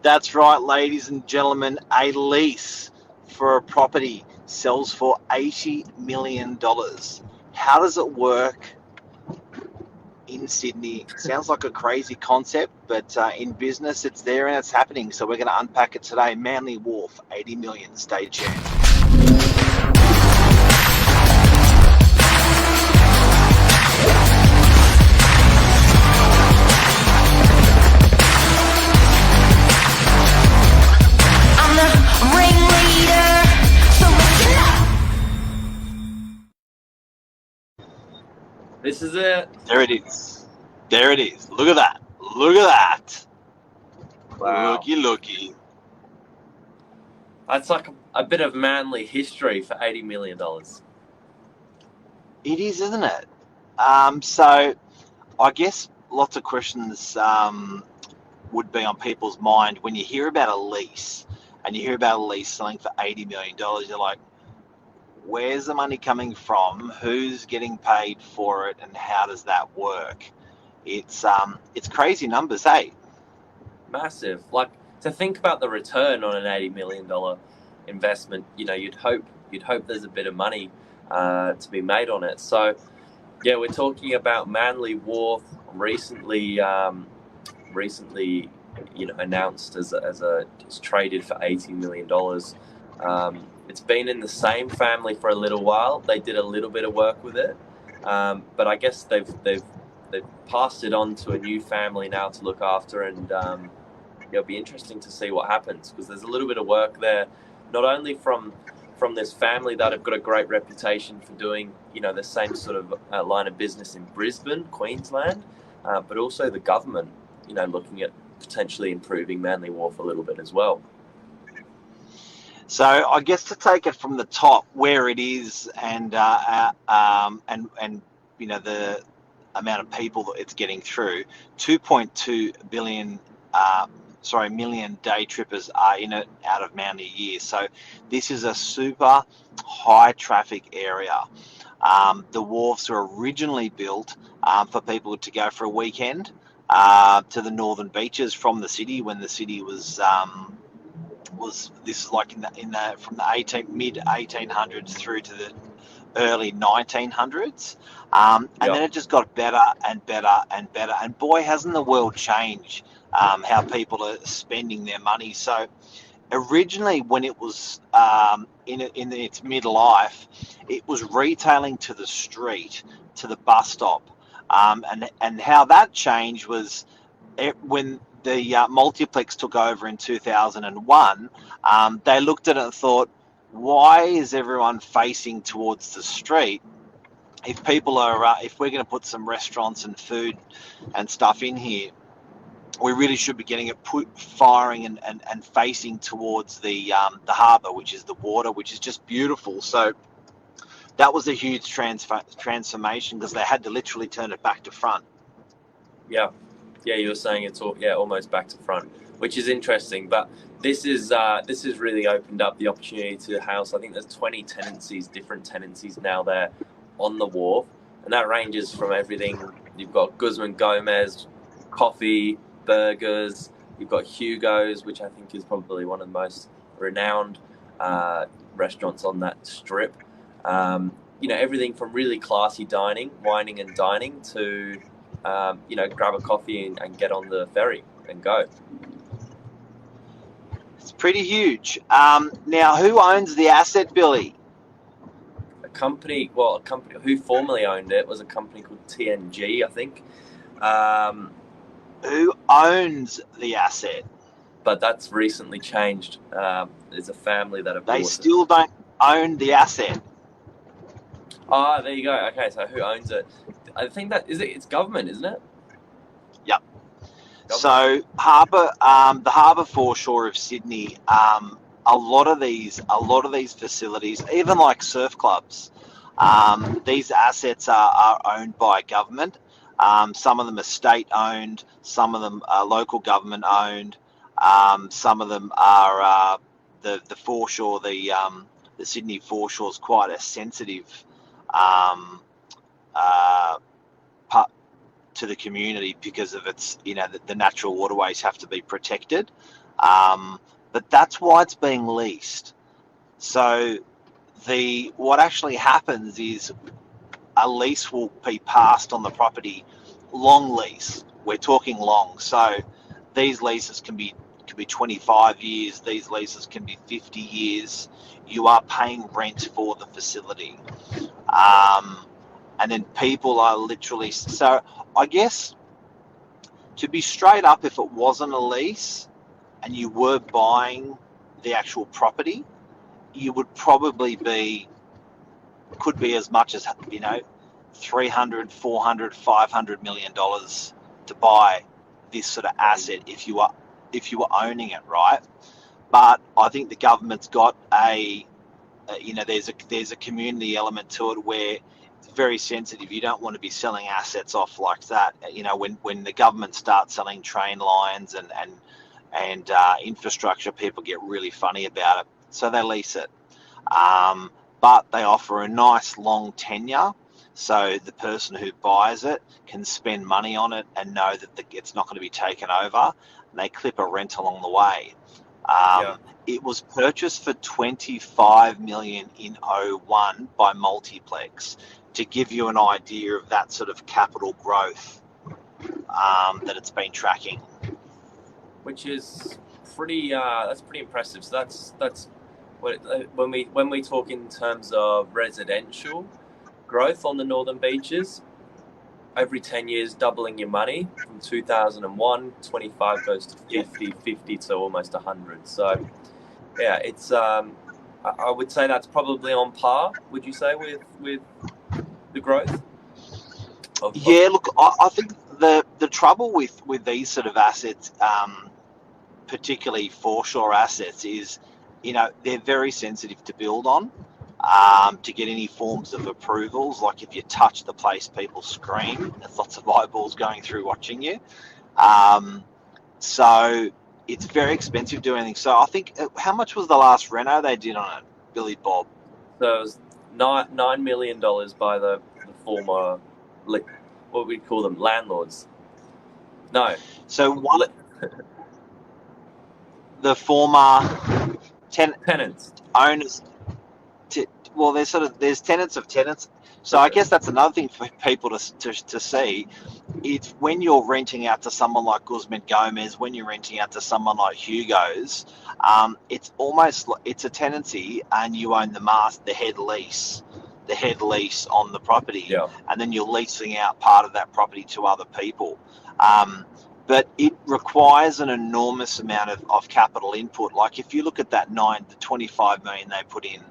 That's right, ladies and gentlemen. A lease for a property sells for $80 million. How does it work in Sydney? Sounds like a crazy concept, but in business, it's there and it's happening. So we're going to unpack it today. Manly Wharf, 80 million. Stay tuned. This is it. There it is. There it is. Look at that. Look at that. Wow. Looky. That's like a bit of Manly history for $80 million. It is, isn't it? So I guess lots of questions would be on people's mind when you hear about a lease and you hear about a lease selling for $80 million. You're like, where's the money coming from? Who's getting paid for it, and how does that work? It's crazy numbers, hey? Massive. Like, to think about the return on an $80 million investment, you'd hope there's a bit of money to be made on it. So, yeah, we're talking about Manly Wharf, recently announced as it's traded for $80 million. It's been in the same family for a little while. They did a little bit of work with it, but I guess they've passed it on to a new family now to look after, and it'll be interesting to see what happens, because there's a little bit of work there, not only from this family that have got a great reputation for doing the same sort of line of business in Brisbane, Queensland, but also the government looking at potentially improving Manly Wharf a little bit as well. So I guess to take it from the top, where it is, and the amount of people that it's getting through, 2.2 million day trippers are in it out of Manly a year. So this is a super high traffic area. The wharfs were originally built for people to go for a weekend to the northern beaches from the city, when the city was this is like from the mid 1800s through to the early 1900s, and then it just got better and better and better. And boy, hasn't the world changed how people are spending their money. So originally, when it was in its midlife, it was retailing to the street, to the bus stop, and how that changed was when the multiplex took over in 2001. They looked at it and thought, why is everyone facing towards the street? If people are, if we're going to put some restaurants and food and stuff in here, we really should be getting it firing and facing towards the harbour, which is the water, which is just beautiful. So that was a huge transformation, because they had to literally turn it back to front. Yeah, you were saying it's almost back to front, which is interesting. But this has really opened up the opportunity to house, I think there's 20 different tenancies now there on the wharf, and that ranges from everything. You've got Guzman Gomez, coffee, burgers. You've got Hugo's, which I think is probably one of the most renowned restaurants on that strip. Everything from really classy dining, wining and dining, to grab a coffee and get on the ferry and go. It's pretty huge. Now, who owns the asset, Billy? A company who formerly owned it was a company called TNG, I think. Who owns the asset? But that's recently changed. There's a family that have bought it. They still don't own the asset. Ah, there you go. Okay, so who owns it? I think it's government, isn't it? Yep. Government. So the harbour foreshore of Sydney, a lot of these facilities, even like surf clubs, these assets are owned by government. Some of them are state owned, some of them are local government owned, some of them are the foreshore. The Sydney foreshore is quite a sensitive to the community, because of its, the natural waterways have to be protected. But that's why it's being leased. So what actually happens is a lease will be passed on the property, long lease. We're talking long. So these leases can be 25 years. These leases can be 50 years. You are paying rent for the facility. And then people are literally, so I guess to be straight up, if it wasn't a lease and you were buying the actual property, you would probably could be as much as, 300, 400, 500 million dollars to buy this sort of asset if you were owning it, right? But I think the government's got there's a community element to it where it's very sensitive. You don't want to be selling assets off like that. When the government starts selling train lines and infrastructure, people get really funny about it, so they lease it. But they offer a nice long tenure, so the person who buys it can spend money on it and know that it's not going to be taken over, and they clip a rent along the way. It was purchased for $25 million in 2001 by Multiplex, to give you an idea of that sort of capital growth that it's been tracking. Which is that's pretty impressive. So that's when we talk in terms of residential growth on the northern beaches, every 10 years doubling your money. From 2001, 25 goes to 50, 50 to almost 100. So yeah, it's I would say that's probably on par, would you say, with the growth look, I think the trouble with these sort of assets, particularly foreshore assets, is they're very sensitive to build on, to get any forms of approvals. Like if you touch the place, people scream. There's lots of eyeballs going through watching you. So it's very expensive doing anything. So I think, how much was the last reno they did on it, Billy Bob? So it was $9 million by the former, what we call them, landlords. No. So the former tenants, owners. Well, there's tenants of tenants. So I guess that's another thing for people to see. It's when you're renting out to someone like Guzman Gomez, when you're renting out to someone like Hugo's, it's a tenancy, and you own the head lease on the property, and then you're leasing out part of that property to other people. But it requires an enormous amount of capital input. Like if you look at the 25 million they put in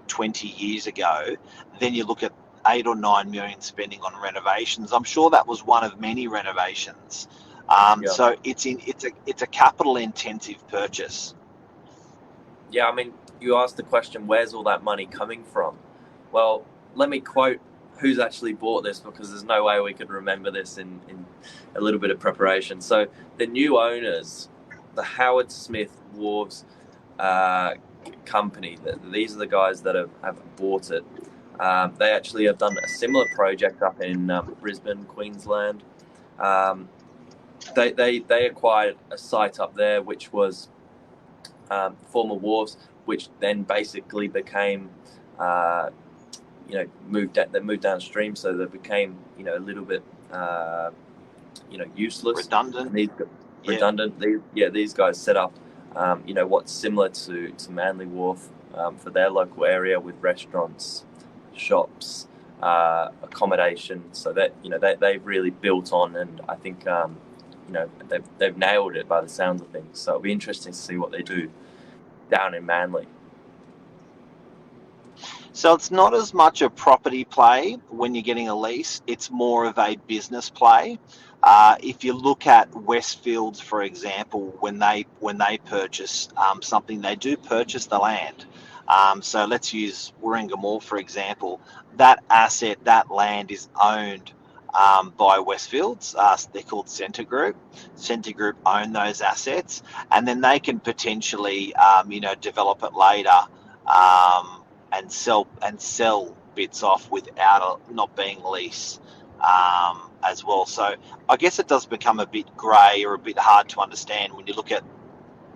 20 years ago, then you look at 8 or 9 million spending on renovations. I'm sure that was one of many renovations. So it's a capital intensive purchase. Yeah, I mean, you asked the question, where's all that money coming from? Well, let me quote who's actually bought this, because there's no way we could remember this in a little bit of preparation. So the new owners, the Howard Smith Wharves company, these are the guys that have bought it. They actually have done a similar project up in Brisbane, Queensland. They acquired a site up there which was former wharves, which then basically became moved downstream, so they became a little bit useless, redundant. These guys set up what's similar to Manly Wharf for their local area, with restaurants, shops, accommodation, so that they've really built on, and I think they've nailed it by the sounds of things. So it'll be interesting to see what they do down in Manly. So it's not as much a property play when you're getting a lease, it's more of a business play. If you look at Westfields, for example, when they purchase something, they do purchase the land. So let's use Warringah Mall, for example. That asset, that land is owned by Westfields. They're called Centre Group. Centre Group own those assets, and then they can potentially develop it later, and sell bits off without not being leased as well. So I guess it does become a bit grey or a bit hard to understand when you look at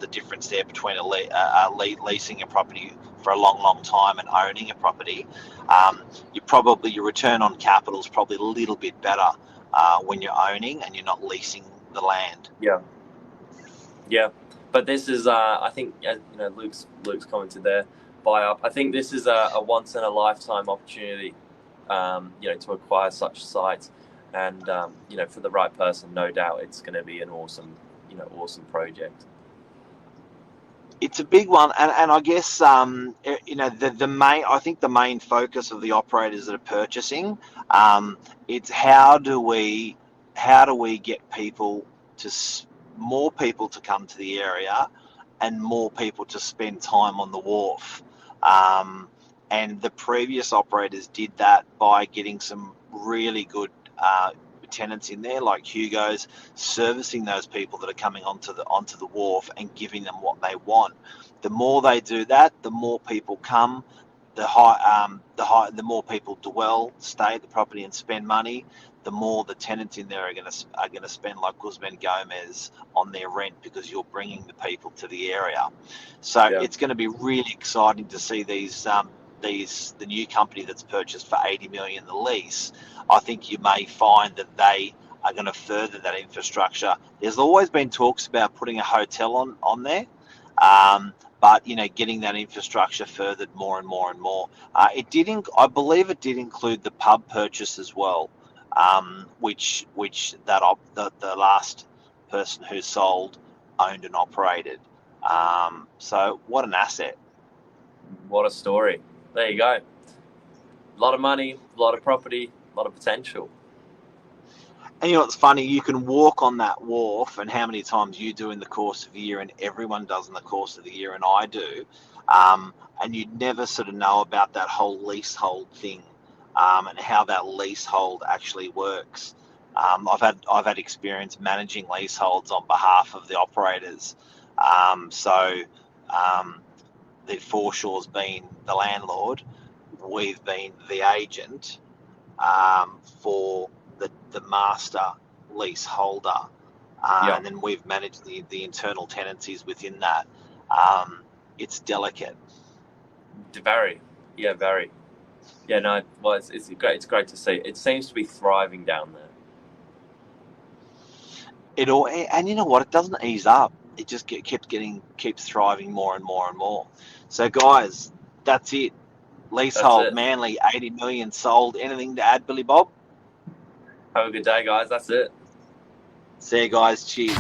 the difference there between leasing a property for a long time and owning a property. Your return on capital is probably a little bit better when you're owning and you're not leasing the land. Yeah. But this is, I think, Luke's commented there, buy up. I think this is a once in a lifetime opportunity, to acquire such sites, and for the right person, no doubt it's going to be an awesome project. It's a big one, and I guess I think the main focus of the operators that are purchasing, it's how do we get more people to come to the area, and more people to spend time on the wharf. And the previous operators did that by getting some really good tenants in there, like Hugo's, servicing those people that are coming onto the wharf and giving them what they want. The more they do that, the more people come, the more people stay at the property and spend money. The more the tenants in there are going to spend, like Guzman Gomez, on their rent, because you're bringing the people to the area. So It's going to be really exciting to see the new company that's purchased for 80 million, the Lease. I think you may find that they are going to further that infrastructure. There's always been talks about putting a hotel on there, but getting that infrastructure furthered more and more and more. I believe it did include the pub purchase as well, which the last person who sold owned and operated. So what an asset! What a story! There you go. A lot of money, a lot of property, a lot of potential. And what's funny, you can walk on that wharf, and how many times you do in the course of the year, and everyone does in the course of the year, and I do, and you'd never sort of know about that whole leasehold thing, and how that leasehold actually works. I've had experience managing leaseholds on behalf of the operators. The Foreshore's been the landlord, we've been the agent for the master leaseholder, and then we've managed the internal tenancies within that. It's delicate. Very. Very. Yeah, no. Well, it's great. It's great to see. It seems to be thriving down there. And you know what? It doesn't ease up. It just keeps thriving more and more and more. So, guys, that's it. Leasehold, Manly, 80 million sold. Anything to add, Billy Bob? Have a good day, guys. That's it. See you guys. Cheers.